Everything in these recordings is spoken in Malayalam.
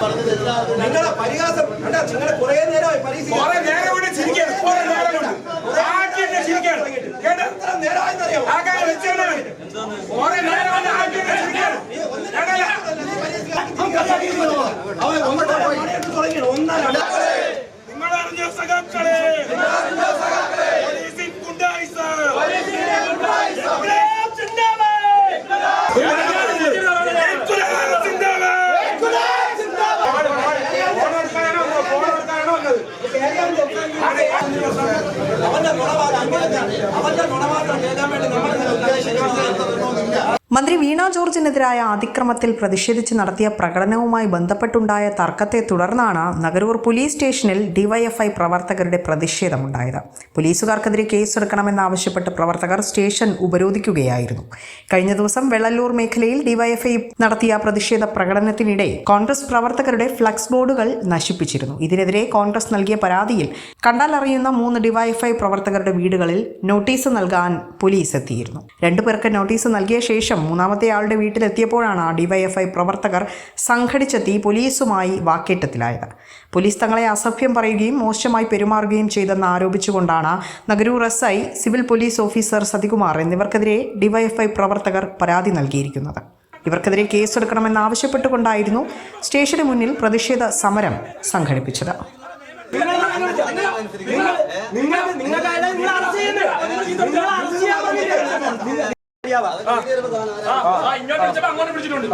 നിങ്ങളെ പരിഹാസം നിങ്ങളെ കുറെ നേരമായി നിങ്ങളറിഞ്ഞ സഖാക്കളെ പോലീസിൻ ഗുണ്ടായിസ മന്ത്രി വീണ ജോർജിനെതിരായ അതിക്രമത്തിൽ പ്രതിഷേധിച്ച് നടത്തിയ പ്രകടനവുമായി ബന്ധപ്പെട്ടുണ്ടായ തർക്കത്തെ തുടർന്നാണ് നഗരൂർ പോലീസ് സ്റ്റേഷനിൽ ഡിവൈഎഫ്ഐ പ്രവർത്തകരുടെ പ്രതിഷേധമുണ്ടായത്. പോലീസുകാർക്കെതിരെ കേസെടുക്കണമെന്നാവശ്യപ്പെട്ട് പ്രവർത്തകർ സ്റ്റേഷൻ ഉപരോധിക്കുകയായിരുന്നു. കഴിഞ്ഞ ദിവസം വെള്ളല്ലൂർ മേഖലയിൽ ഡിവൈഎഫ്ഐ നടത്തിയ പ്രതിഷേധ പ്രകടനത്തിനിടെ കോൺഗ്രസ് പ്രവർത്തകരുടെ ഫ്ലക്സ് ബോർഡുകൾ നശിപ്പിച്ചിരുന്നു. ഇതിനെതിരെ കോൺഗ്രസ് നൽകിയ പരാതിയിൽ കണ്ടാലറിയുന്ന 3 ഡിവൈഎഫ്ഐ പ്രവർത്തകരുടെ വീടുകളിൽ നോട്ടീസ് നൽകാൻ പോലീസ് എത്തിയിരുന്നു. 2 പേർക്ക് നോട്ടീസ് നൽകിയ ശേഷം മൂന്നാമത്തെ ആളുടെ വീട്ടിലെത്തിയപ്പോഴാണ് ഡിവൈഎഫ്ഐ പ്രവർത്തകർ സംഘടിച്ചെത്തി പോലീസുമായി വാക്കേറ്റത്തിലായത്. പോലീസ് തങ്ങളെ അസഭ്യം പറയുകയും മോശമായി പെരുമാറുകയും ചെയ്തെന്ന് ആരോപിച്ചുകൊണ്ടാണ് Nagaroor SI, civil police officer Sathikumar എന്നിവർക്കെതിരെ ഡിവൈഎഫ്ഐ പ്രവർത്തകർ പരാതി നൽകിയിരിക്കുന്നത്. ഇവർക്കെതിരെ കേസെടുക്കണമെന്നാവശ്യപ്പെട്ടുകൊണ്ടായിരുന്നു സ്റ്റേഷന് മുന്നിൽ പ്രതിഷേധ സമരം സംഘടിപ്പിച്ചത്. അങ്ങോട്ട് പിടിച്ചിട്ടുണ്ട്.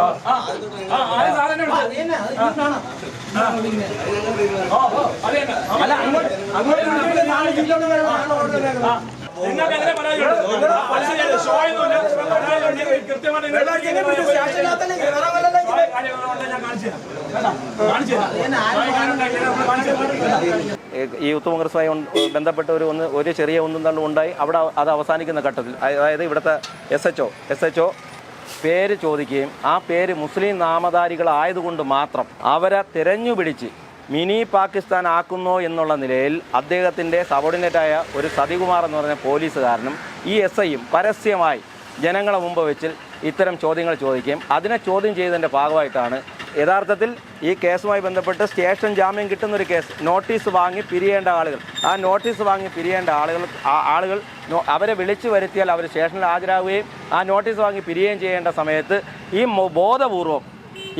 ഈ യൂത്ത് കോൺഗ്രസുമായി ബന്ധപ്പെട്ട് ഒരു ചെറിയ ഒന്നും തള്ളും ഉണ്ടായി. അവിടെ അത് അവസാനിക്കുന്ന ഘട്ടത്തിൽ, അതായത് ഇവിടുത്തെ SHO പേര് ചോദിക്കുകയും ആ പേര് മുസ്ലിം നാമധാരികളായതുകൊണ്ട് മാത്രം അവരെ തിരഞ്ഞുപിടിച്ച് മിനി പാകിസ്ഥാൻ ആക്കുന്നോ എന്നുള്ള നിലയിൽ അദ്ദേഹത്തിൻ്റെ സബോർഡിനേറ്റായ ഒരു സതികുമാർ എന്ന് പറഞ്ഞ പോലീസുകാരനും ഈ SIയും പരസ്യമായി ജനങ്ങളെ മുമ്പ് വെച്ച് ഇത്തരം ചോദ്യങ്ങൾ ചോദിക്കുകയും അതിനെ ചോദ്യം ചെയ്തതിൻ്റെ ഭാഗമായിട്ടാണ് യഥാർത്ഥത്തിൽ ഈ കേസുമായി ബന്ധപ്പെട്ട് സ്റ്റേഷൻ ജാമ്യം കിട്ടുന്നൊരു കേസ്, നോട്ടീസ് വാങ്ങി പിരിയേണ്ട ആളുകൾ, ആ നോട്ടീസ് വാങ്ങി പിരിയേണ്ട ആളുകൾ അവരെ വിളിച്ചു വരുത്തിയാൽ അവർ സ്റ്റേഷനിൽ ഹാജരാകുകയും ആ നോട്ടീസ് വാങ്ങി പിരിയുകയും ചെയ്യേണ്ട സമയത്ത് ഈ ബോധപൂർവം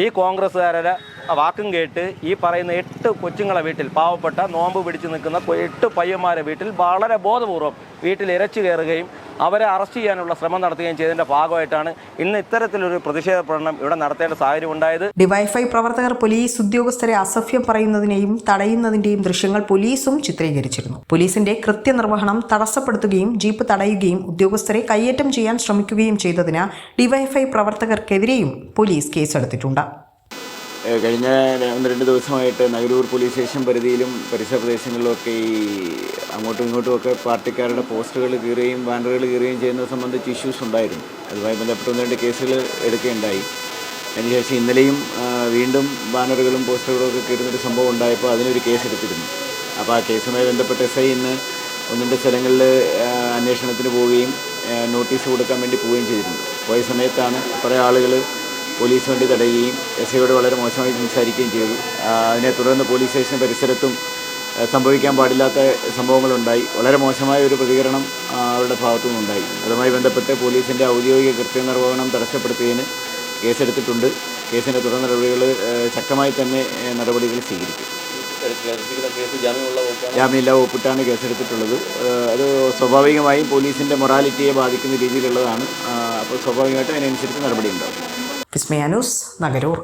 ഈ കോൺഗ്രസ്സുകാരുടെ വാക്കും കേട്ട് ഈ പറയുന്ന 8 കൊച്ചുങ്ങളെ വീട്ടിൽ, പാവപ്പെട്ട നോമ്പ് പിടിച്ചു നിൽക്കുന്ന 8 പയ്യന്മാരെ വീട്ടിൽ വളരെ ബോധപൂർവം വീട്ടിൽ ഇരച്ചു കയറുകയും അവരെ അറസ്റ്റ് ചെയ്യാനുള്ള ശ്രമം നടത്തുകയും ചെയ്തതിന്റെ ഭാഗമായിട്ടാണ് ഇന്ന് ഇത്തരത്തിലൊരു പ്രതിഷേധ പ്രകടനം ഇവിടെ നടത്തേണ്ട സാഹചര്യം ഉണ്ടായത്. ഡിവൈഎഫ്ഐ പ്രവർത്തകർ പോലീസ് ഉദ്യോഗസ്ഥരെ അസഭ്യം പറയുന്നതിനെയും തടയുന്നതിന്റെയും ദൃശ്യങ്ങൾ പോലീസും ചിത്രീകരിച്ചിരുന്നു. പോലീസിന്റെ കൃത്യനിർവഹണം തടസ്സപ്പെടുത്തുകയും ജീപ്പ് തടയുകയും ഉദ്യോഗസ്ഥരെ കയ്യേറ്റം ചെയ്യാൻ ശ്രമിക്കുകയും ചെയ്തതിന് ഡിവൈഎഫ്ഐ പ്രവർത്തകർക്കെതിരെയും പോലീസ് കേസെടുത്തിട്ടുണ്ട്. കഴിഞ്ഞ 1-2 ദിവസമായിട്ട് നഗരൂർ പോലീസ് സ്റ്റേഷൻ പരിധിയിലും പരിസര പ്രദേശങ്ങളിലുമൊക്കെ ഈ അങ്ങോട്ടും ഇങ്ങോട്ടുമൊക്കെ പാർട്ടിക്കാരുടെ പോസ്റ്ററുകൾ കീറുകയും ബാനറുകൾ കീറുകയും ചെയ്യുന്നത് സംബന്ധിച്ച് ഇഷ്യൂസ് ഉണ്ടായിരുന്നു. അതുമായി ബന്ധപ്പെട്ട് 1-2 കേസുകൾ എടുക്കുകയുണ്ടായി. അതിനുശേഷം ഇന്നലെയും വീണ്ടും ബാനറുകളും പോസ്റ്ററുകളും ഒക്കെ കീറുന്നൊരു സംഭവം ഉണ്ടായപ്പോൾ അതിനൊരു കേസ് എടുത്തിരുന്നു. അപ്പോൾ ആ കേസുമായി ബന്ധപ്പെട്ട് SI ഇന്ന് 1-2 സ്ഥലങ്ങളിൽ അന്വേഷണത്തിന് പോവുകയും നോട്ടീസ് കൊടുക്കാൻ വേണ്ടി പോവുകയും ചെയ്തിരുന്നു. പോയ സമയത്താണ് കുറേ ആളുകൾ പോലീസ് വണ്ടി തടയുകയും SIയോട് വളരെ മോശമായി സംസാരിക്കുകയും ചെയ്തു. അതിനെ തുടർന്ന് പോലീസ് സ്റ്റേഷൻ പരിസരത്തും സംഭവിക്കാൻ പാടില്ലാത്ത സംഭവങ്ങളുണ്ടായി. വളരെ മോശമായ ഒരു പ്രതികരണം അവരുടെ ഭാഗത്തു നിന്നുണ്ടായി. അതുമായി ബന്ധപ്പെട്ട് പോലീസിൻ്റെ ഔദ്യോഗിക കൃത്യനിർവഹണം തടസ്സപ്പെടുത്തിയതിന് കേസെടുത്തിട്ടുണ്ട്. കേസിൻ്റെ തുടർ നടപടികൾ ശക്തമായി തന്നെ നടപടികൾ സ്വീകരിക്കും. ജാമ്യമില്ലാ വകുപ്പിട്ടാണ് കേസെടുത്തിട്ടുള്ളത്. അത് സ്വാഭാവികമായും പോലീസിൻ്റെ മൊറാലിറ്റിയെ ബാധിക്കുന്ന രീതിയിലുള്ളതാണ്. അപ്പോൾ സ്വാഭാവികമായിട്ടും അതിനനുസരിച്ച് നടപടി ഉണ്ടാകും. വിസ്മയ ന്യൂസ്, നഗരൂർ.